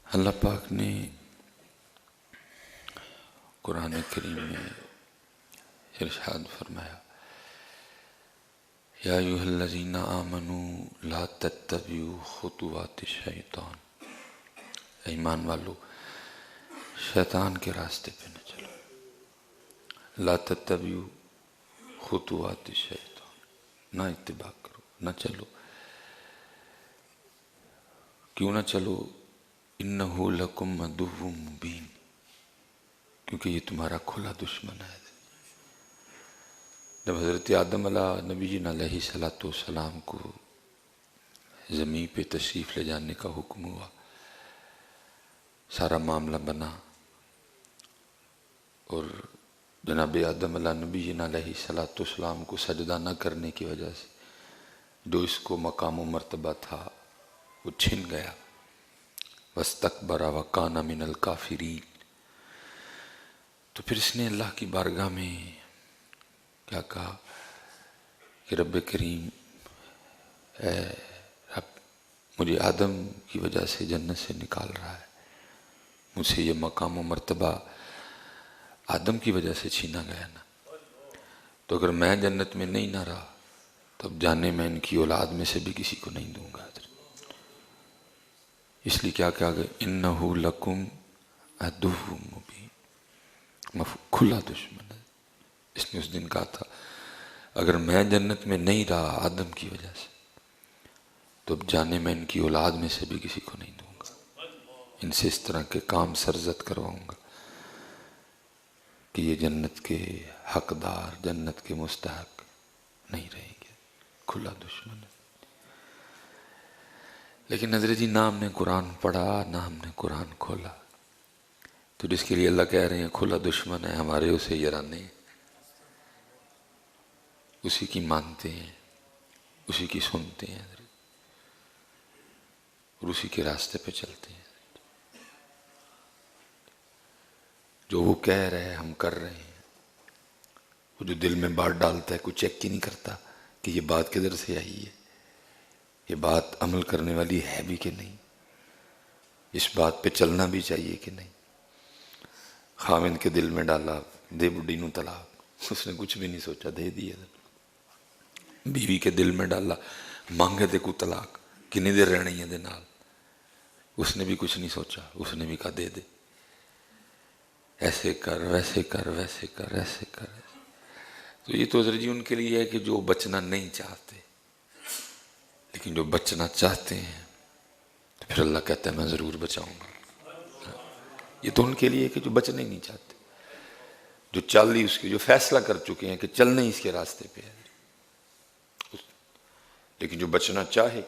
اللہ پاک نے قرآن کریم میں ارشاد فرمایا، یا ایھا الذین آمنوا لا تتبعوا خطوات الشیطان، ایمان والو شیطان کے راستے پہ نہ چلو. لا تتبعوا خطوات الشیطان، نہ اتباع کرو، نہ چلو. کیوں نہ چلو؟ انہ لکم عدو مبین، کیونکہ یہ تمہارا کھلا دشمن ہے. جب حضرت آدم علیہ السلام کو زمین پہ تشریف لے جانے کا حکم ہوا، سارا معاملہ بنا، اور جناب آدم علیہ السلام کو سجدہ نہ کرنے کی وجہ سے جو اس کو مقام و مرتبہ تھا وہ چھن گیا. واستکبر وکان من الکافرین. تو پھر اس نے اللہ کی بارگاہ میں کیا کہا کہ رب کریم، اے رب، مجھے آدم کی وجہ سے جنت سے نکال رہا ہے، مجھ سے یہ مقام و مرتبہ آدم کی وجہ سے چھینا گیا نا. تو اگر میں جنت میں نہیں نہ رہا تب جانے میں ان کی اولاد میں سے بھی کسی کو نہیں دوں گا. اس لیے کیا کہا گیا؟ انہ لکم عدو مبین، کھلا دشمن ہے. اس نے اس دن کہا تھا اگر میں جنت میں نہیں رہا آدم کی وجہ سے تو اب جانے میں ان کی اولاد میں سے بھی کسی کو نہیں دوں گا. ان سے اس طرح کے کام سرزد کرواؤں گا کہ یہ جنت کے حقدار، جنت کے مستحق نہیں رہیں گے. کھلا دشمن ہے. لیکن حضرت جی نہ ہم نے قرآن پڑھا، نہ ہم نے قرآن کھولا. تو جس کے لیے اللہ کہہ رہے ہیں کھلا دشمن ہے، ہمارے اسے یرانے ہیں، اسی کی مانتے ہیں، اسی کی سنتے ہیں اور اسی کے راستے پہ چلتے ہیں. جو وہ کہہ رہے ہیں ہم کر رہے ہیں. وہ جو دل میں بات ڈالتا ہے کوئی چیک کی نہیں کرتا کہ یہ بات کدھر سے آئی ہے، یہ بات عمل کرنے والی ہے بھی کہ نہیں، اس بات پہ چلنا بھی چاہیے کہ نہیں. خاوند کے دل میں ڈالا دے بڈی نو طلاق، اس نے کچھ بھی نہیں سوچا، دے دیا. بیوی کے دل میں ڈالا مانگے دے کو طلاق، کنی دیر رہنی ہے دے نال، اس نے بھی کچھ نہیں سوچا، اس نے بھی کہا دے دے. ایسے کر، ویسے کر، ویسے کر، ایسے کر. تو یہ تو حضرت جی ان کے لیے ہے کہ جو بچنا نہیں چاہتے، لیکن جو بچنا چاہتے ہیں تو پھر اللہ کہتا ہے میں ضرور بچاؤں گا. یہ تو ان کے لیے ہے کہ جو بچنا ہی نہیں چاہتے، جو چل ہی اس کے، جو فیصلہ کر چکے ہیں کہ چلنا ہی اس کے راستے پہ ہے. لیکن جو بچنا چاہے،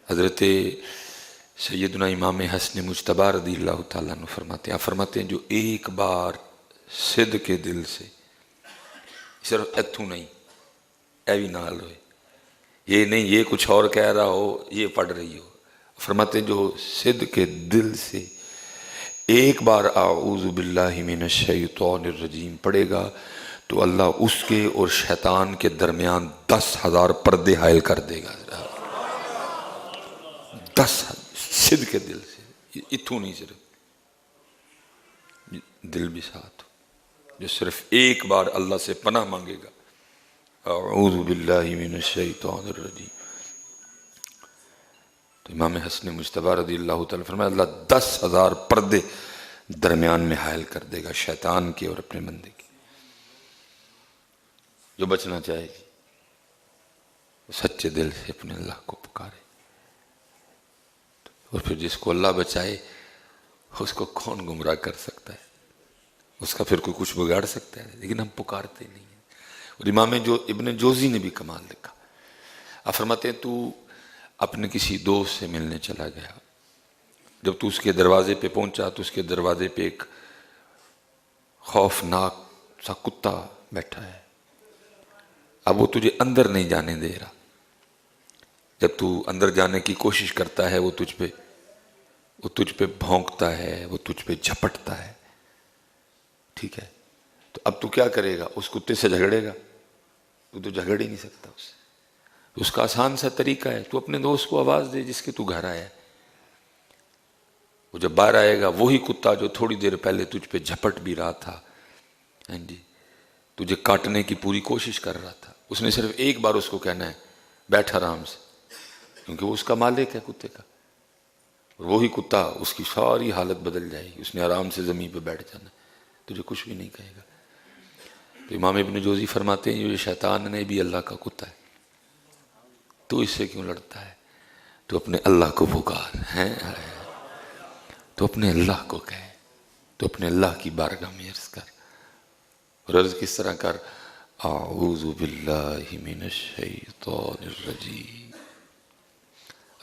حضرت سیدنا امام حسن مجتبی رضی اللہ تعالیٰ عنہ فرماتے ہیں جو ایک بار صدق کے دل سے، صرف اتھو نہیں، اے بھی نال ہوئے، یہ نہیں یہ کچھ اور کہہ رہا ہو، یہ پڑھ رہی ہو، فرماتے ہیں جو صدق کے دل سے ایک بار اعوذ باللہ من الشیطان الرجیم پڑھے گا تو اللہ اس کے اور شیطان کے درمیان 10,000 پردے حائل کر دے گا. 10,000 صدق کے دل سے، اتھو نہیں، صرف دل بھی ساتھ ہو، جو صرف ایک بار اللہ سے پناہ مانگے گا اعوذ باللہ من الشیطان الرجیم. تو امام حسن مجتبی رضی اللہ تعالیٰ فرمایا اللہ 10,000 پردے درمیان میں حائل کر دے گا شیطان کے اور اپنے بندے کے. جو بچنا چاہے گی وہ سچے دل سے اپنے اللہ کو پکارے، اور پھر جس کو اللہ بچائے اس کو کون گمراہ کر سکتا ہے، اس کا پھر کوئی کچھ بگاڑ سکتا ہے. لیکن ہم پکارتے نہیں ہیں. اور امام ابن جوزی نے بھی کمال لکھا. آپ فرماتے ہیں تو اپنے کسی دوست سے ملنے چلا گیا، جب تو اس کے دروازے پہ پہنچا تو اس کے دروازے پہ ایک خوفناک سا کتا بیٹھا ہے. اب وہ تجھے اندر نہیں جانے دے رہا. جب تو اندر جانے کی کوشش کرتا ہے وہ تجھ پہ بھونکتا ہے، وہ تجھ پہ جھپٹتا ہے. ٹھیک ہے، تو اب تو کیا کرے گا؟ اس کتے سے جھگڑے گا؟ تو جھگڑ ہی نہیں سکتا اس سے. اس کا آسان سا طریقہ ہے تو اپنے دوست کو آواز دے جس کے تو گھر آیا ہے. وہ جب باہر آئے گا وہی کتا جو تھوڑی دیر پہلے تجھ پہ جھپٹ بھی رہا تھا، جی تجھے کاٹنے کی پوری کوشش کر رہا تھا، اس نے صرف ایک بار اس کو کہنا ہے بیٹھ آرام سے، کیونکہ وہ اس کا مالک ہے کتے کا، اور وہی کتا اس کی ساری حالت بدل جائے گی، اس نے آرام سے زمین پہ بیٹھ جانا، تجھے کچھ بھی نہیں کہے گا۔ تو امام ابن جوزی فرماتے ہیں یہ شیطان نے بھی اللہ کا کتا ہے، تو اس سے کیوں لڑتا ہے؟ تو اپنے اللہ کو پکار ہیں، تو اپنے اللہ کو کہے، تو اپنے اللہ کی بارگاہ میں عرض کر، اور عرض کس طرح کر، اعوذ باللہ من الشیطان الرجیم،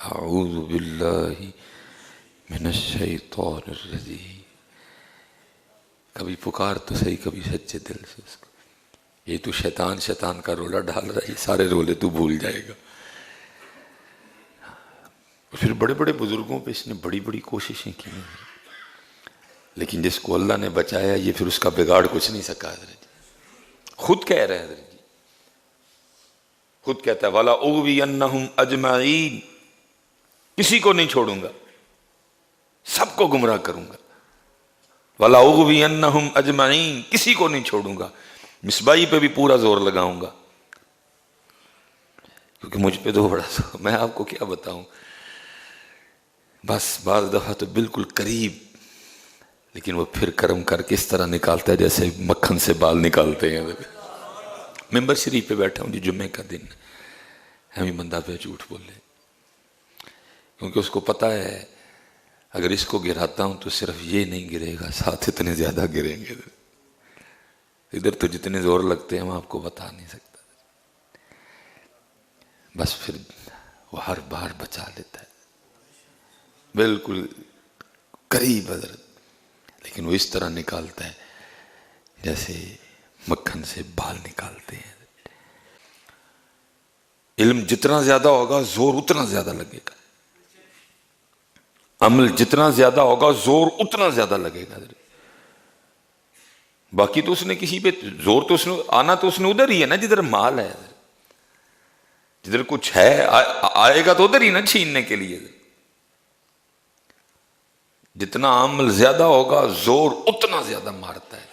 اعوذ باللہ من الشیطان الرجیم۔ کبھی پکار تو صحیح، کبھی سچے دل سے اس کو، یہ تو شیطان کا رولا ڈال رہا ہے، یہ سارے رولے تو بھول جائے گا۔ پھر بڑے بڑے بزرگوں پہ اس نے بڑی بڑی کوششیں کی ہیں، لیکن جس کو اللہ نے بچایا یہ پھر اس کا بگاڑ کچھ نہیں سکا۔ حضرت خود کہہ رہے ہیں، حضرت جی خود کہتا ہے وَلَا أُغْوِيَنَّهُمْ أَجْمَعِينَ، کسی کو نہیں چھوڑوں گا، سب کو گمراہ کروں گا۔ وَلَا أُغْوِيَنَّهُمْ أَجْمَعِينَ، کسی کو نہیں چھوڑوں گا، مصباحی پہ بھی پورا زور لگاؤں گا، کیونکہ مجھ پہ تو بڑا زور، میں آپ کو کیا بتاؤں، بس بعض دفعہ تو بالکل قریب، لیکن وہ پھر کرم کر کے اس طرح نکالتا ہے جیسے مکھن سے بال نکالتے ہیں۔ ممبر شریف پہ بیٹھا ہوں جی، جمعے کا دن، ہمیں بندہ پہ جھوٹ بولے، کیونکہ اس کو پتہ ہے اگر اس کو گراتا ہوں تو صرف یہ نہیں گرے گا، ساتھ اتنے زیادہ گریں گے، ادھر تو جتنے زور لگتے ہیں میں آپ کو بتا نہیں سکتا۔ بس پھر وہ ہر بار بچا لیتا ہے، بالکل قریب حضرت، لیکن وہ اس طرح نکالتا ہے جیسے مکھن سے بال نکالتے ہیں۔ علم جتنا زیادہ ہوگا زور اتنا زیادہ لگے گا، عمل جتنا زیادہ ہوگا زور اتنا زیادہ لگے گا۔ باقی تو اس نے کسی پہ زور تو اس نے آنا تو اس نے ادھر ہی ہے نا جدھر مال ہے، جدھر کچھ ہے آئے گا تو ادھر ہی نا چھیننے کے لیے۔ جتنا عمل زیادہ ہوگا زور اتنا زیادہ مارتا ہے،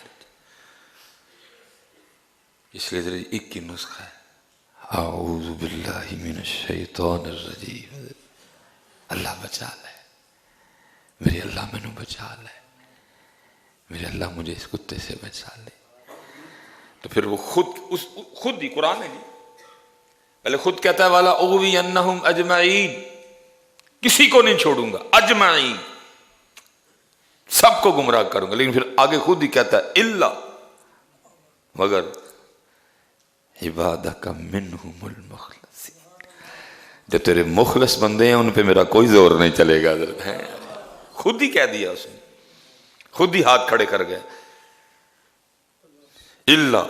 اس لیے ایک ہی نسخہ ہے، اعوذ باللہ من الشیطان الرجیم، اللہ بچا لے، میرے اللہ مینوں بچا لے، میرے اللہ مجھے اس کتے سے بچا لے۔ تو پھر وہ خود ہی قرآن ہے جی، پہلے خود کہتا ہے والا اغوینہم اجمعین، کسی کو نہیں چھوڑوں گا، اجمعین سب کو گمراہ کروں گا، لیکن پھر آگے خود ہی کہتا ہے الا، مگر عبادک منہم المخلصین، جو تیرے مخلص بندے ہیں ان پہ میرا کوئی زور نہیں چلے گا۔ خود ہی کہہ دیا اس نے، خود ہی ہاتھ کھڑے کر گئے، الا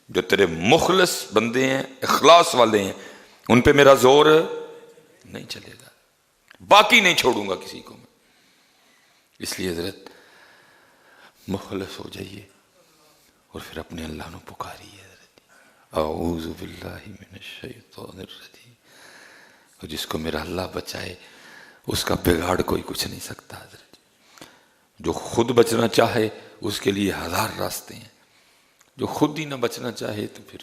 جو تیرے مخلص بندے ہیں، اخلاص والے ہیں، ان پہ میرا زور نہیں چلے گا، باقی نہیں چھوڑوں گا کسی کو میں۔ اس لیے حضرت مخلص ہو جائیے اور پھر اپنے اللہ نو پکاریے، حضرت اعوذ باللہ من الشیطان الرجیم، اور جس کو میرا اللہ بچائے اس کا بگاڑ کوئی کچھ نہیں سکتا۔ حضرت جو خود بچنا چاہے اس کے لیے ہزار راستے ہیں، جو خود ہی نہ بچنا چاہے تو پھر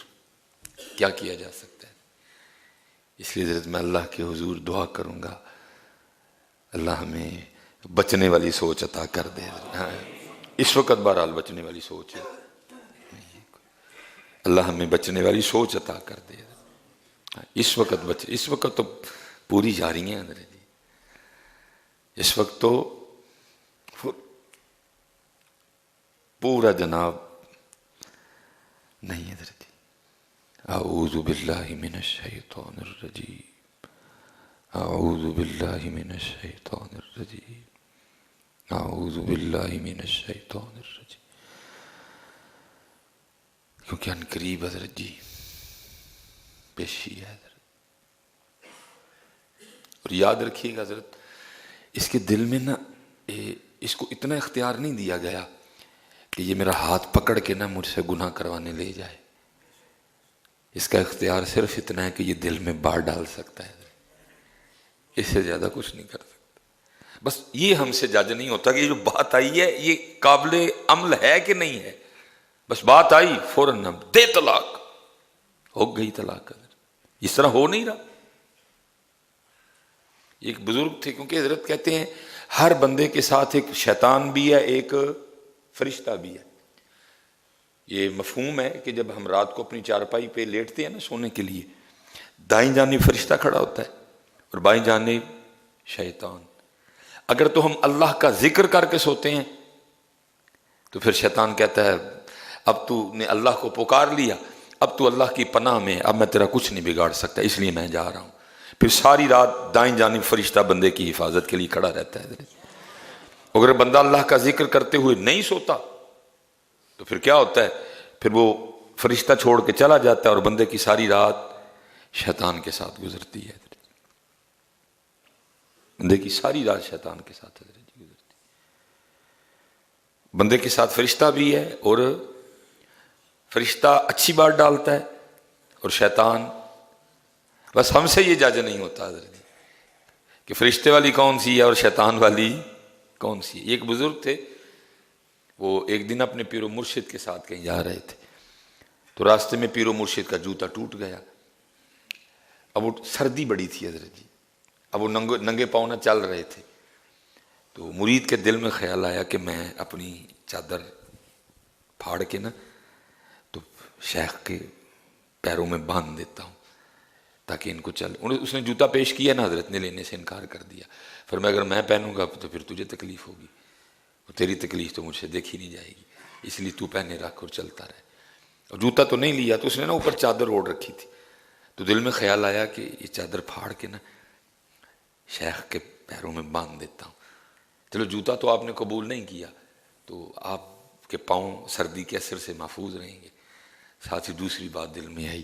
کیا کیا جا سکتا ہے۔ اس لیے حضرت میں اللہ کے حضور دعا کروں گا اللہ ہمیں بچنے والی سوچ عطا کر دے۔ اس وقت بہرحال بچنے والی سوچ ہے، اللہ ہمیں بچنے والی سوچ عطا کر دے۔ اس وقت تو پوری جا رہی ہیں حضرت جی، اس وقت تو پورا جناب نہیں حضرت جی۔ اعوذ باللہ من الشیطان الرجیم، اعوذ باللہ من الشیطان الرجیم، اعوذ باللہ من الشیطان الرجیم، کیونکہ ان قریب حضرت جی پیشی ہے حضرت۔ اور یاد رکھیے گا حضرت، اس کے دل میں نا اس کو اتنا اختیار نہیں دیا گیا کہ یہ میرا ہاتھ پکڑ کے نا مجھ سے گناہ کروانے لے جائے، اس کا اختیار صرف اتنا ہے کہ یہ دل میں بار ڈال سکتا ہے، اس سے زیادہ کچھ نہیں کر سکتا۔ بس یہ ہم سے جج نہیں ہوتا کہ یہ جو بات آئی ہے یہ قابل عمل ہے کہ نہیں ہے. بس بات آئی فوراً ہم دے طلاق، ہو گئی طلاق. اس طرح ہو نہیں رہا. ایک بزرگ تھے، کیونکہ حضرت کہتے ہیں ہر بندے کے ساتھ ایک شیطان بھی ہے، ایک فرشتہ بھی ہے. یہ مفہوم ہے کہ جب ہم رات کو اپنی چارپائی پہ لیٹتے ہیں نا سونے کے لیے، دائیں جانب فرشتہ کھڑا ہوتا ہے اور بائیں جانب شیطان. اگر تو ہم اللہ کا ذکر کر کے سوتے ہیں تو پھر شیطان کہتا ہے اب تو نے اللہ کو پکار لیا، اب تو اللہ کی پناہ میں، اب میں تیرا کچھ نہیں بگاڑ سکتا، اس لیے میں جا رہا ہوں. پھر ساری رات دائیں جانب فرشتہ بندے کی حفاظت کے لیے کھڑا رہتا ہے. اگر بندہ اللہ کا ذکر کرتے ہوئے نہیں سوتا تو پھر کیا ہوتا ہے؟ پھر وہ فرشتہ چھوڑ کے چلا جاتا ہے اور بندے کی ساری رات شیطان کے ساتھ گزرتی ہے. بندے کی ساری رات شیطان کے ساتھ گزرتی. بندے کے ساتھ فرشتہ بھی ہے، اور فرشتہ اچھی بات ڈالتا ہے اور شیطان. بس ہم سے یہ جج نہیں ہوتا حضرت کہ فرشتے والی کون سی ہے اور شیطان والی کون سی ہے. ایک بزرگ تھے، وہ ایک دن اپنے پیر و مرشد کے ساتھ کہیں جا رہے تھے، تو راستے میں پیر و مرشد کا جوتا ٹوٹ گیا. اب وہ سردی بڑی تھی حضرت جی، اب وہ ننگے پاؤں نہ چل رہے تھے. تو مرید کے دل میں خیال آیا کہ میں اپنی چادر پھاڑ کے نا تو شیخ کے پیروں میں باندھ دیتا ہوں تاکہ ان کو چل. اس نے جوتا پیش کیا نا، حضرت نے لینے سے انکار کر دیا. پھر میں اگر میں پہنوں گا تو پھر تجھے تکلیف ہوگی، تیری تکلیف تو مجھ سے دیکھی نہیں جائے گی، اس لیے تو پہنے رکھ اور چلتا رہے. اور جوتا تو نہیں لیا، تو اس نے نا اوپر چادر اوڑھ رکھی تھی. تو دل میں خیال آیا کہ یہ چادر پھاڑ کے نا شیخ کے پیروں میں باندھ دیتا ہوں. چلو جوتا تو آپ نے قبول نہیں کیا، تو آپ کے پاؤں سردی کے اثر سے محفوظ رہیں گے. ساتھ ہی دوسری بات دل میں آئی،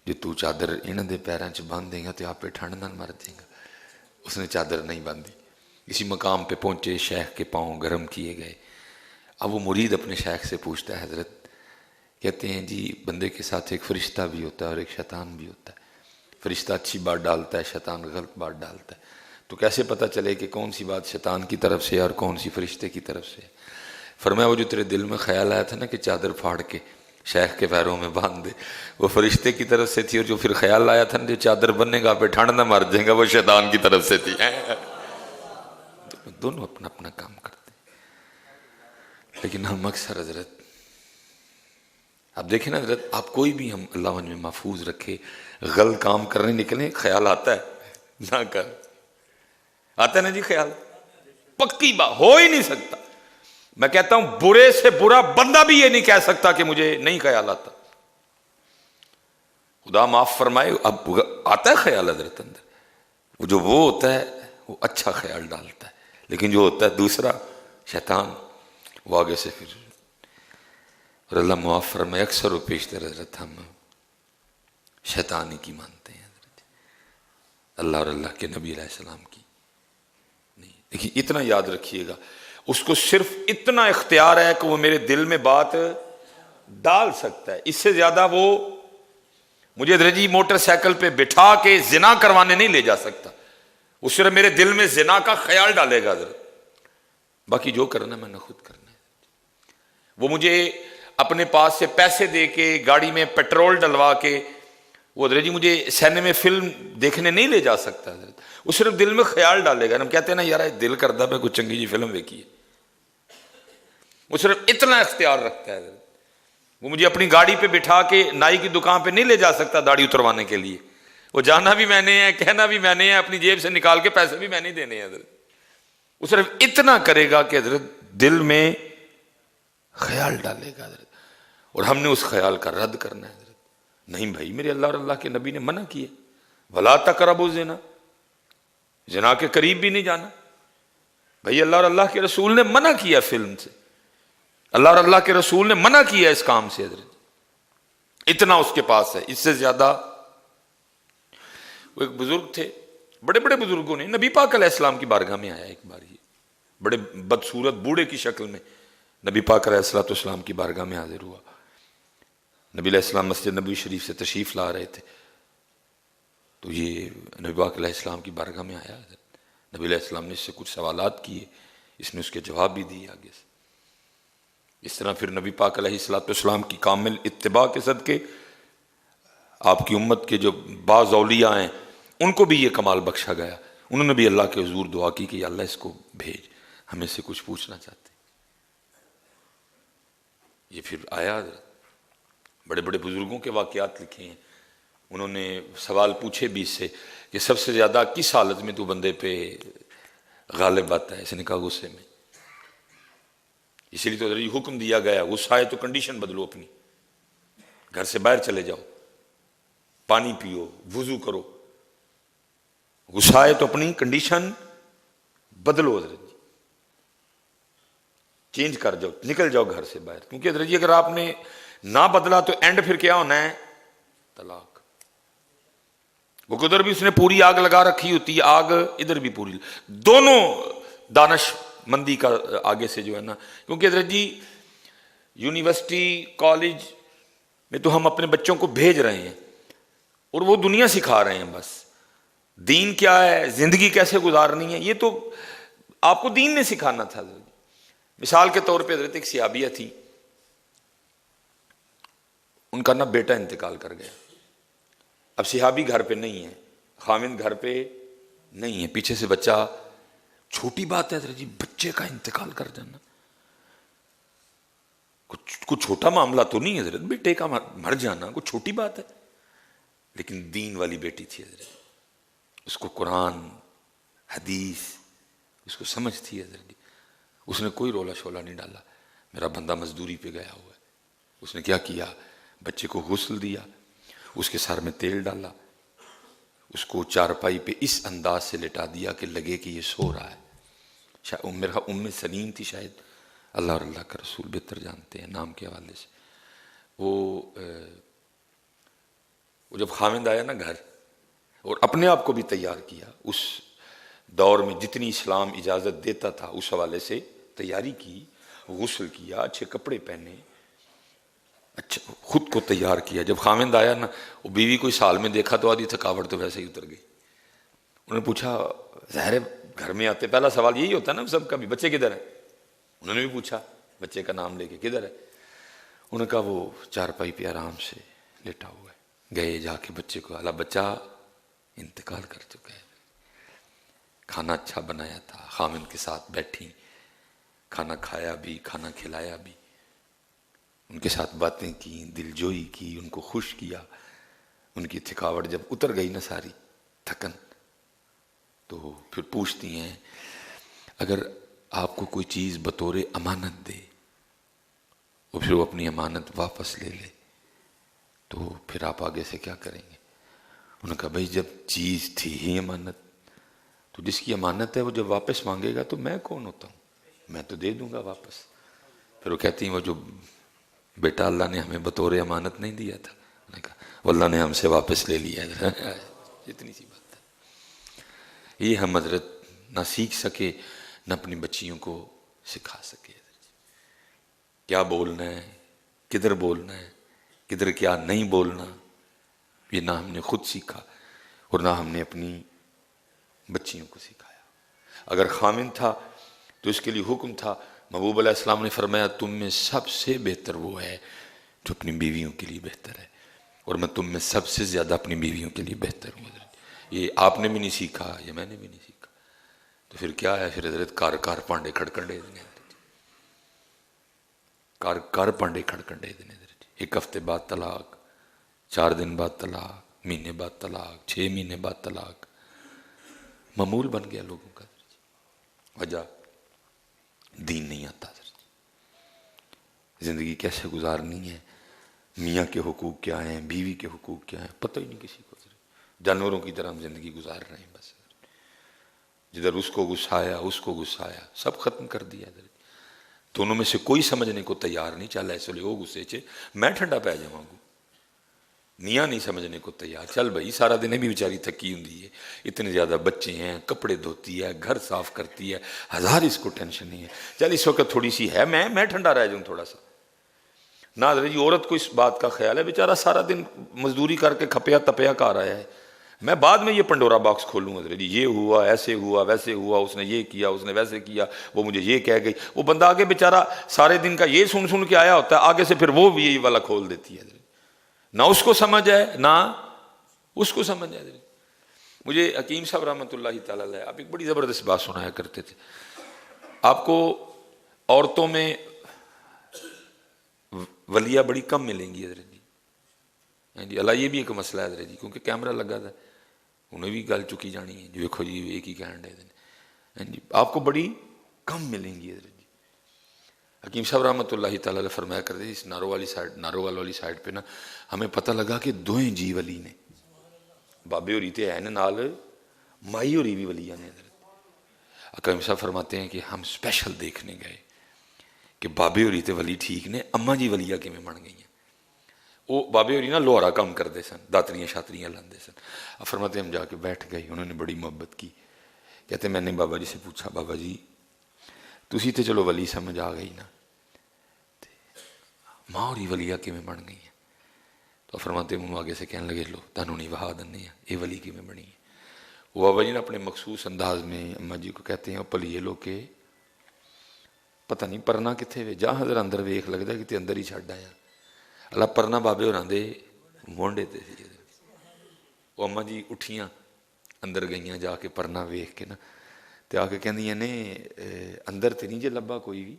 جو تو چادر انہاں دے پیراں چ باندھ دے گا تو آپ پہ ٹھنڈ نہ مر جائے گا. اس نے چادر نہیں باندھی. اسی مقام پہ پہنچے، شیخ کے پاؤں گرم کیے گئے. اب وہ مرید اپنے شیخ سے پوچھتا ہے، حضرت کہتے ہیں جی بندے کے ساتھ ایک فرشتہ بھی ہوتا ہے اور ایک شیطان بھی ہوتا ہے. فرشتہ اچھی بات ڈالتا ہے، شیطان غلط بات ڈالتا ہے. تو کیسے پتہ چلے کہ کون سی بات شیطان کی طرف سے ہے اور کون سی فرشتے کی طرف سے ہے؟ فرمایا وہ جو تیرے دل میں خیال آیا تھا نا کہ چادر پھاڑ کے شیخ کے پیروں میں باندھ دے، وہ فرشتے کی طرف سے تھی. اور جو پھر خیال آیا تھا نا جو چادر بننے گا پہ ٹھنڈ نہ مر جائے گا، وہ شیطان کی طرف سے تھی. دونوں اپنا اپنا کام کرتے ہیں. لیکن ہم اکثر حضرت آپ دیکھیں نا حضرت، آپ کوئی بھی ہم اللہ عنہ میں محفوظ رکھے، غلط کام کرنے نکلیں خیال آتا ہے نہ کر، آتا ہے نا جی خیال، پکی بات ہو ہی نہیں سکتا. میں کہتا ہوں برے سے برا بندہ بھی یہ نہیں کہہ سکتا کہ مجھے نہیں خیال آتا. خدا معاف فرمائے، اب آتا ہے خیال حضرت اندر، وہ ہوتا ہے وہ اچھا خیال ڈالتا ہے. لیکن جو ہوتا ہے دوسرا شیطان، وہ آگے سے پھر. اور اللہ معاف فرمائے اکثر و پیشتر حضرت ہم شیطانی کی مانتے ہیں حضرت، اللہ اور اللہ کے نبی علیہ السلام کی نہیں. لیکن اتنا یاد رکھیے گا، اس کو صرف اتنا اختیار ہے کہ وہ میرے دل میں بات ڈال سکتا ہے. اس سے زیادہ وہ مجھے حضرت جی موٹر سائیکل پہ بٹھا کے زنا کروانے نہیں لے جا سکتا. وہ صرف میرے دل میں زنا کا خیال ڈالے گا حضرت، باقی جو کرنا میں نے خود کرنا ہے. وہ مجھے اپنے پاس سے پیسے دے کے گاڑی میں پیٹرول ڈلوا کے وہ حضرت جی مجھے سینما فلم دیکھنے نہیں لے جا سکتا حضرت. وہ صرف دل میں خیال ڈالے گا. ہم کہتے ہیں نا یار دل کردہ میں کوئی چنگی جی فلم دیکھی ہے، وہ صرف اتنا اختیار رکھتا ہے حضرت. وہ مجھے اپنی گاڑی پہ بٹھا کے نائی کی دکان پہ نہیں لے جا سکتا داڑھی اتروانے کے لیے. وہ جانا بھی میں نے ہے، کہنا بھی میں نے ہے، اپنی جیب سے نکال کے پیسے بھی میں نہیں دینے ہیں حضرت. وہ صرف اتنا کرے گا کہ حضرت دل میں خیال ڈالے گا حضرت، اور ہم نے اس خیال کا رد کرنا ہے حضرت. نہیں بھائی، میرے اللہ اور اللہ کے نبی نے منع کیا، وَلَا تَقْرَبُوا الزِّنَا، زنا کے قریب بھی نہیں جانا. بھائی اللہ اور اللہ کے رسول نے منع کیا فلم سے، اللہ اور اللہ کے رسول نے منع کیا اس کام سے حضرت. اتنا اس کے پاس ہے. اس سے زیادہ وہ ایک بزرگ تھے، بڑے بڑے بزرگوں نے نبی پاک علیہ السلام کی بارگاہ میں آیا ایک بار، یہ بڑے بدصورت بوڑھے کی شکل میں نبی پاک علیہ السلام کی بارگاہ میں حاضر ہوا. نبی علیہ السلام مسجد نبوی شریف سے تشریف لا رہے تھے، تو یہ نبی پاک علیہ السلام کی بارگاہ میں آیا. نبی علیہ السلام نے اس سے کچھ سوالات کیے، اس نے اس کے جواب بھی دیے آگے سے۔ اس طرح پھر نبی پاک علیہ السلام کی کامل اتباع کے صدقے آپ کی امت کے جو بعض اولیاء ہیں ان کو بھی یہ کمال بخشا گیا، انہوں نے بھی اللہ کے حضور دعا کی کہ یا اللہ اس کو بھیج، ہمیں سے کچھ پوچھنا چاہتے ہیں۔ یہ پھر آیا، بڑے بڑے بزرگوں کے واقعات لکھے ہیں، انہوں نے سوال پوچھے بھی اس سے کہ سب سے زیادہ کس حالت میں تو بندے پہ غالب آتا ہے؟ اس نے کہا غصے میں۔ اسی لیے تو یہ حکم دیا گیا، غصہ آئے تو کنڈیشن بدلو اپنی، گھر سے باہر چلے جاؤ، پانی پیو، وضو کرو۔ غصہ آئے تو اپنی کنڈیشن بدلو حضرت جی، چینج کر جاؤ، نکل جاؤ گھر سے باہر، کیونکہ حضرت جی اگر آپ نے نہ بدلا تو اینڈ پھر کیا ہونا ہے؟ طلاق۔ وہ ادھر بھی اس نے پوری آگ لگا رکھی ہوتی ہے، آگ ادھر بھی پوری، دونوں دانش مندی کا آگے سے جو ہے نا، کیونکہ حضرت جی یونیورسٹی کالج میں تو ہم اپنے بچوں کو بھیج رہے ہیں اور وہ دنیا سکھا رہے ہیں، بس دین کیا ہے، زندگی کیسے گزارنی ہے، یہ تو آپ کو دین نے سکھانا تھا حضرت جی۔ مثال کے طور پہ حضرت ایک صحابیہ تھی، ان کا نا بیٹا انتقال کر گیا، اب صحابی گھر پہ نہیں ہے، خاوند گھر پہ نہیں ہے، پیچھے سے بچہ، چھوٹی بات ہے حضرت جی بچے کا انتقال کر جانا، کچھ چھوٹا معاملہ تو نہیں ہے حضرت، بیٹے کا مر جانا کوئی چھوٹی بات ہے، لیکن دین والی بیٹی تھی حضرت، اس کو قرآن حدیث اس کو سمجھ تھی حضرت جی، اس نے کوئی رولا شولا نہیں ڈالا، میرا بندہ مزدوری پہ گیا ہوا ہے، اس نے کیا کیا، بچے کو غسل دیا، اس کے سر میں تیل ڈالا، اس کو چارپائی پہ اس انداز سے لٹا دیا کہ لگے کہ یہ سو رہا ہے، میرا ام سلیم تھی شاید، اللہ اور اللہ کا رسول بہتر جانتے ہیں نام کے حوالے سے، وہ جب خاوند آیا نا گھر اور اپنے آپ کو بھی تیار کیا، اس دور میں جتنی اسلام اجازت دیتا تھا اس حوالے سے تیاری کی، غسل کیا، اچھے کپڑے پہنے، اچھا خود کو تیار کیا، جب خاوند آیا نا، وہ بیوی کو اس حال میں دیکھا تو آدھی تھکاوٹ تو ویسے ہی اتر گئی، انہوں نے پوچھا، ظاہر ہے گھر میں آتے پہلا سوال یہی ہوتا ہے نا سب کا بھی، بچے کدھر ہے؟ انہوں نے بھی پوچھا بچے کا نام لے کے، کدھر ہے؟ انہوں نے کہا وہ چارپائی پہ آرام سے لیٹا ہوا ہے، گئے جا کے بچے کو، اللہ بچہ انتقال کر چکا ہے، کھانا اچھا بنایا تھا، خاوند کے ساتھ بیٹھی، کھانا کھایا بھی، کھانا کھلایا بھی، ان کے ساتھ باتیں کی، دل جوئی کی، ان کو خوش کیا، ان کی تھکاوٹ جب اتر گئی نا ساری تھکن، تو پھر پوچھتی ہیں اگر آپ کو کوئی چیز بطور امانت دے اور پھر وہ اپنی امانت واپس لے لے تو پھر آپ آگے سے کیا کریں گے؟ انہوں نے کہا بھائی جب چیز تھی ہی امانت تو جس کی امانت ہے وہ جب واپس مانگے گا تو میں کون ہوتا ہوں، میں تو دے دوں گا واپس۔ پھر وہ کہتی ہیں وہ جو بیٹا اللہ نے ہمیں بطور امانت نہیں دیا تھا، میں نے کہا وہ اللہ نے ہم سے واپس لے لیا ہے، اتنی سی بات ہے۔ یہ ہم حضرت نہ سیکھ سکے نہ اپنی بچیوں کو سکھا سکے، کیا بولنا ہے، کدھر بولنا ہے، کدھر کیا نہیں بولنا، یہ نہ ہم نے خود سیکھا اور نہ ہم نے اپنی بچیوں کو سکھایا۔ اگر خامن تھا تو اس کے لیے حکم تھا، محبوب علیہ السلام نے فرمایا تم میں سب سے بہتر وہ ہے جو اپنی بیویوں کے لیے بہتر ہے، اور میں تم میں سب سے زیادہ اپنی بیویوں کے لیے بہتر ہوں۔ یہ آپ نے بھی نہیں سیکھا، یہ میں نے بھی نہیں سیکھا، تو پھر کیا ہے، پھر حضرت کار پانڈے کھڑکنڈے دینے، کار پانڈے کھڑکنڈے دینے، ایک ہفتے بعد طلاق، 4 دن بعد طلاق، مہینے بعد طلاق، 6 مہینے بعد طلاق، معمول بن گیا لوگوں کا۔ وجہ دین نہیں آتا، زندگی کیسے گزارنی ہے، میاں کے حقوق کیا ہیں، بیوی کے حقوق کیا ہیں، پتہ ہی نہیں کسی کو، جانوروں کی طرح ہم زندگی گزار رہے ہیں، بس جدھر اس کو غصہ آیا اس کو غصہ آیا، سب ختم کر دیا۔ دونوں میں سے کوئی سمجھنے کو تیار نہیں، چل ایسے لے وہ غصے چے میں ٹھنڈا پہ جاؤں گا، میاں نہیں سمجھنے کو تیار، چل بھائی سارا دن بھی بیچاری تھکی ہوندی ہے، اتنے زیادہ بچے ہیں، کپڑے دھوتی ہے، گھر صاف کرتی ہے، ہزار اس کو ٹینشن نہیں ہے، چل اس وقت تھوڑی سی ہے میں ٹھنڈا رہ جاؤں تھوڑا سا۔ نہ حضرت جی عورت کو اس بات کا خیال ہے، بیچارہ سارا دن مزدوری کر کے کھپیا تپیا کر آیا ہے، میں بعد میں یہ پنڈورا باکس کھولوں گا حضرت جی، یہ ہوا، ایسے ہوا، ویسے ہوا، اس نے یہ کیا، اس نے ویسے کیا، وہ مجھے یہ کہہ گئی. وہ بندہ آگے بیچارہ سارے دن کا یہ سن کے آیا ہوتا ہے، آگے سے پھر وہ بھی یہی والا کھول دیتی ہے حضرت. نہ اس کو سمجھ آئے نہ اس کو سمجھ آئے حضرت. مجھے حکیم صاحب رحمۃ اللہ تعالیٰ علیہ آپ ایک بڑی زبردست بات سنایا کرتے تھے. آپ کو عورتوں میں ولیہ بڑی کم ملیں گی حضرت جی. اللہ یہ بھی ایک مسئلہ ہے حضرت جی، کیونکہ کیمرہ لگا تھا، انہیں بھی گل چکی جانی ہے جو دیکھو جی ایک ہی کہن رہے جی. آپ کو بڑی کم ملیں گی حضرت جی. حکیم صاحب رحمۃ اللہ تعالیٰ علیہ فرمایا کرتے تھے اس ناروال والی سائڈ پہ نا ہمیں پتہ لگا کہ دوئیں جی ولی نے، بابے ہوری تے ہیں نال مائی ہوری بھی ولیہ نے حضرت. حکیم صاحب فرماتے ہیں کہ ہم اسپیشل دیکھنے گئے کہ بابے ہوری تے ولی ٹھیک نے، اماں جی ولیہ کیویں بن گئی ہیں. وہ بابے ہوری نا لوہارا کام کرتے سن، داتریاں شاتریاں لاندے سن. اب فرماتے ہم جا کے بیٹھ گئے، انہوں نے بڑی محبت کی. کہتے میں نے بابا جی سے پوچھا بابا جی تسی تے چلو ولی سمجھ آ گئی نا، ماں ہوری ولیہ کیویں بن گئی ہیں؟ تو فرماتے ہیں منہ آگے سے کہنے لگے لو تانوں نہیں وہا دنے ہیں یہ ولی کیویں بنی ہے. وہ بابا جی نے اپنے مخصوص انداز میں اماں جی کو کہتے ہیں پلیے لو کہ پتہ نہیں پرنا کتنے وے جا حضر اندر ویخ لگتا ہے کہ اندر ہی چھڈ آیا. اللہ پرنا بابے ہوراں دے مونڈے تے سی. وہ اماں جی اٹھیاں اندر گئیاں جا کے پرنا ویخ کے نا تے آ کے کہندیاں نے اندر تے نہیں جے لبا کوئی بھی،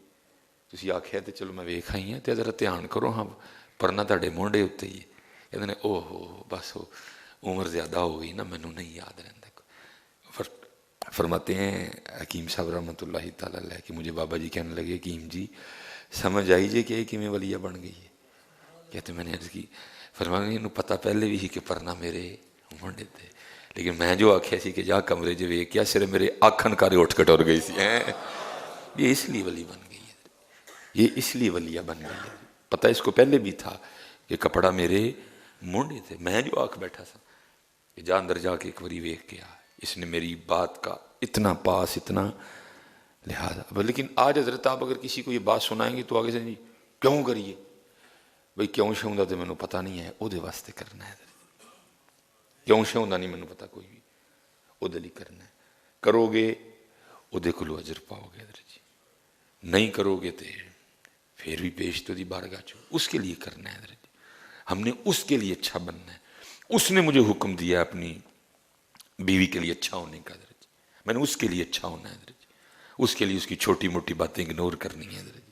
تسی آکھیا تے چلو میں ویکھ آئی ہاں تے ذرا دھیان کرو ہاں پرنا تہاڈے مونڈے اتتے ہی ہے. کہندے نے او ہو بس وہ عمر زیادہ ہو گئی نا مینوں نہیں یاد رہندا. فرماتے ہیں حکیم صاحب رحمۃ اللہ تعالیٰ علیہ کہ مجھے بابا جی کہنے لگے حکیم جی سمجھ آئی جے کہ یہ کیویں ولیہ بن گئی ہے؟ کہتے میں نے عرض کی فرمایا انہوں پتہ پہلے بھی ہی کہ پرنا میرے مونڈے تے، لیکن میں جو آکھیا سی کہ جا کمرے جو ویکھ کیا صرف میرے آکھن کارے اٹھ کے ٹر گئی سی. یہ اس لیے ولی بن گئی ہے، یہ اس لیے ولیہ بن گئی ہے. پتہ اس کو پہلے بھی تھا کہ کپڑا میرے مونڈے تھے، میں جو آکھ بیٹھا سا کہ جا اندر جا کے ایک وری ویکھ کے آ. اس نے میری بات کا اتنا پاس اتنا لہٰذا. لیکن آج حضرت آپ اگر کسی کو یہ بات سنائیں گے تو آگے سے جی کیوں کریے بھئی کیوں شوں دا تو مینوں پتہ نہیں ہے، او دے واسطے کرنا ہے. کیوں شوں دا نہیں مینوں پتہ کوئی بھی، او دے لیے کرنا ہے. کرو گے او دے کولو اجر پاؤ گے حضرت جی، نہیں کرو گے تو پھر بھی پیش تو دی بارگاہ چو اس کے لیے کرنا ہے حضرت جی. ہم نے اس کے لیے اچھا بننا ہے. اس نے مجھے حکم دیا اپنی بیوی کے لیے اچھا ہونے کا حضرت جی، میں نے اس کے لیے اچھا ہونا ہے حضرت جی. اس کے لیے اس کی چھوٹی موٹی باتیں اگنور کرنی ہے حضرت جی،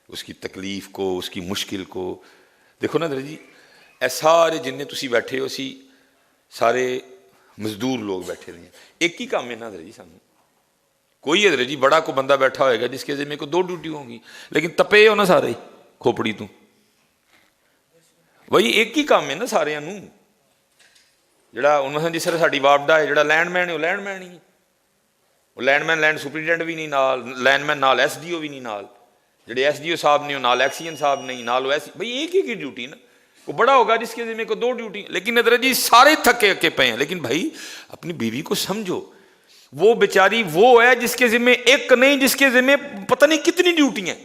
اس کی تکلیف کو اس کی مشکل کو. دیکھو نا حضرت جی اے سارے جننے تسی بیٹھے ہو سی سارے مزدور لوگ بیٹھے رہے ہیں، ایک ہی کام ہے نا حضرت جی سامنے. کوئی حضرت جی بڑا کو بندہ بیٹھا ہوئے گا جس کے ذمہ کو 2 ڈیوٹی ہوں گی، لیکن تپے ہو نا سارے کھوپڑی تو وہی ایک ہی کام ہے نا سارے نوں. جڑا انہوں نے جس طرح ساڈی وابڈا ہے جڑا لینڈ مین ہے وہ لینڈ مین ہی، وہ لینڈ مین لینڈ سپرنٹینڈنٹ بھی نہیں نال، لینڈ مین نال ایس ڈی او بھی نہیں نال، جڑے ایس ڈی او صاحب نہیں نال ایکسین صاحب نہیں نال، وہ ایسی بھائی ایک ہی کی ڈیوٹی نا. وہ بڑا ہوگا جس کے ذمہ کو 2 ڈیوٹی، لیکن حضرت جی سارے تھکے اکے پے ہیں. لیکن بھائی اپنی بیوی کو سمجھو، وہ بیچاری وہ ہے جس کے ذمہ ایک نہیں، جس کے ذمہ پتہ نہیں کتنی ڈیوٹیاں.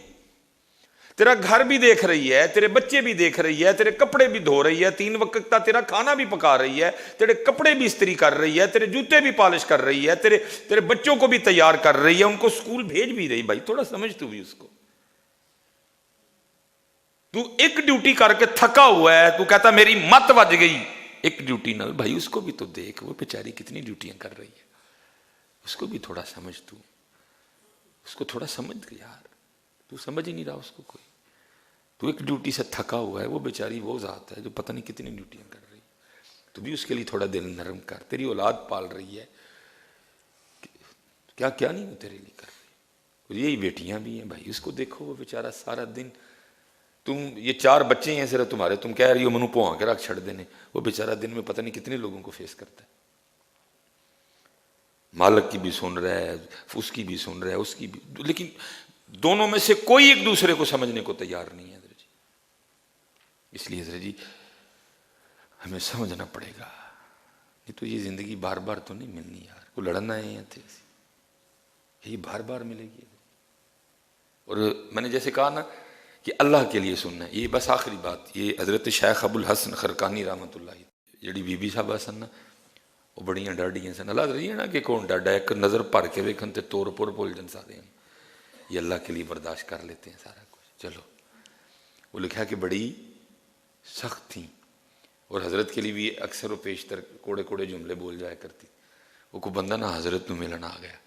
تیرا گھر بھی دیکھ رہی ہے، تیرے بچے بھی دیکھ رہی ہے، تیرے کپڑے بھی دھو رہی ہے، 3 وقت کا تیرا کھانا بھی پکا رہی ہے، تیرے کپڑے بھی استری کر رہی ہے، تیرے جوتے بھی پالش کر رہی ہے، تیرے بچوں کو بھی تیار کر رہی ہے، ان کو سکول بھیج بھی رہی. بھائی تھوڑا سمجھ تو بھی اس کو. تو ایک ڈیوٹی کر کے تھکا ہوا ہے، تو کہتا میری مت بج گئی ایک ڈیوٹی نال. بھائی اس کو بھی تو دیکھ، وہ بیچاری کتنی ڈیوٹیاں کر رہی ہے، اس کو بھی تھوڑا سمجھ. تو اس کو تھوڑا سمجھ یار، تو سمجھ ہی نہیں رہا اس کو کوئی. تو ایک ڈیوٹی سے تھکا ہوا ہے، وہ بیچاری وہ ذات ہے جو پتہ نہیں کتنی ڈیوٹیاں کر رہی ہے. تو بھی اس کے لیے تھوڑا دل نرم کر. تیری اولاد پال رہی ہے، کیا کیا نہیں وہ تیرے لیے کر رہی. اور یہی بیٹیاں بھی ہیں بھائی، اس کو دیکھو وہ بیچارہ سارا دن، تم یہ 4 بچے ہیں صرف تمہارے، تم کہہ رہی ہو منو پوہاں کے رکھ چھڑ دینے، وہ بیچارہ دن میں پتہ نہیں کتنے لوگوں کو فیس کرتا ہے. مالک کی بھی سن رہا ہے، اس کی بھی سن رہا ہے، اس کی بھی، لیکن دونوں میں سے کوئی ایک دوسرے کو سمجھنے کو تیار نہیں ہے حضرت جی. اس لیے حضرت جی ہمیں سمجھنا پڑے گا، نہیں تو یہ زندگی بار بار تو نہیں ملنی یار. کو لڑنا ہے یہاں تھے یہ بار بار ملے گی. اور میں نے جیسے کہا نا کہ اللہ کے لیے سننا ہے. یہ بس آخری بات، یہ حضرت شیخ ابو الحسن خرقانی رحمۃ اللہ جڑی بی بی صاحب حسن نا وہ بڑیاں ڈاڈیاں سن اللہ رہی ہے نا کہ کون ڈاڈا ایک نظر بھر کے ویکھن تے طور پر بول جن سارے ہیں یہ اللہ کے لیے برداشت کر لیتے ہیں سارا کچھ. چلو وہ لکھا کہ بڑی سخت تھیں اور حضرت کے لیے بھی اکثر و پیشتر کوڑے کوڑے جملے بول جایا کرتی. وہ کوئی بندہ نہ حضرت میں ملن آ گیا,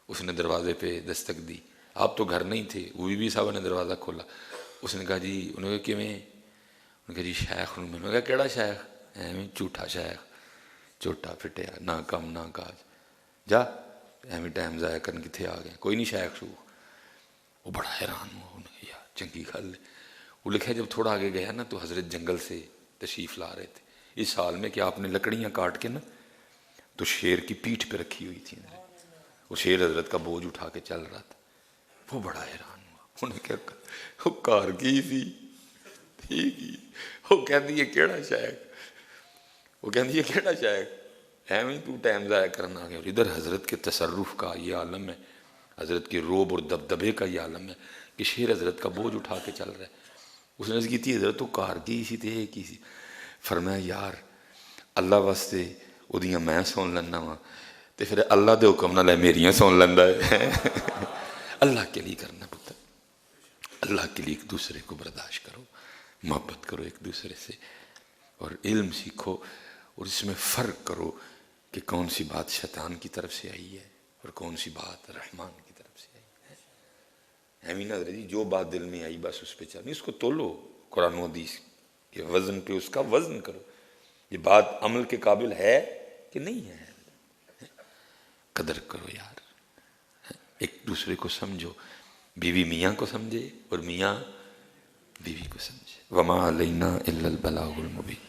اس نے دروازے پہ دستک دی, آپ تو گھر نہیں تھے, وہ بی صاحب نے دروازہ کھولا, اس نے کہا جی, انہوں نے کہا کیویں, انہوں نے کہا جی شیخ میں نے کہا کیڑا شیخ, ایویں جھوٹا شیخ, چھوٹا پھٹیا, نہ کم نہ کاج, جا ایویں ٹائم ضائع کرن کتنے آ گئے, کوئی نہیں شیخ شو. وہ بڑا حیران ہوا, انہوں نے کہا یار چنگی گل ہے. وہ لکھا جب تھوڑا آگے گیا نا تو حضرت جنگل سے تشریف لا رہے تھے اس حال میں کہ آپ نے لکڑیاں کاٹ کے نا تو شیر کی پیٹھ پہ رکھی ہوئی تھی, وہ شیر حضرت کا بوجھ اٹھا کے چل رہا تھا. وہ بڑا حیران ہوا, انہیں کیا وہ کار کی سی ٹھیک ہی, وہ کہندی ہے کیڑا شیخ, وہ کہندی ہے کیڑا شیخ, ایویں تو ٹائم ضائع کرنا آ گیا. اور ادھر حضرت کے تصرف کا یہ عالم ہے, حضرت کے روب اور دبدبے کا یہ عالم ہے کہ شیر حضرت کا بوجھ اٹھا کے چل رہا ہے. اس نے کی تھی حضرت تو کار کی سی تے کی سی. فرمایا یار اللہ واسطے وہ دیاں میں سن لینا وا تے پھر اللہ دے حکم نال میریاں سن لیندا ہے. اللہ کے لیے کرنا پتر, اللہ کے لیے ایک دوسرے کو برداشت کرو, محبت کرو ایک دوسرے سے, اور علم سیکھو, اور اس میں فرق کرو کہ کون سی بات شیطان کی طرف سے آئی ہے اور کون سی بات رحمان کی طرف سے آئی ہے. ایویں نہ جی جو بات دل میں آئی بس اس پہ چل, نہیں اس کو تولو قرآن و حدیث کے وزن پہ, اس کا وزن کرو, یہ بات عمل کے قابل ہے کہ نہیں ہے. قدر کرو یار, ایک دوسرے کو سمجھو, بیوی میاں کو سمجھے اور میاں بیوی کو سمجھے. وما علینا الا البلاغ المبین.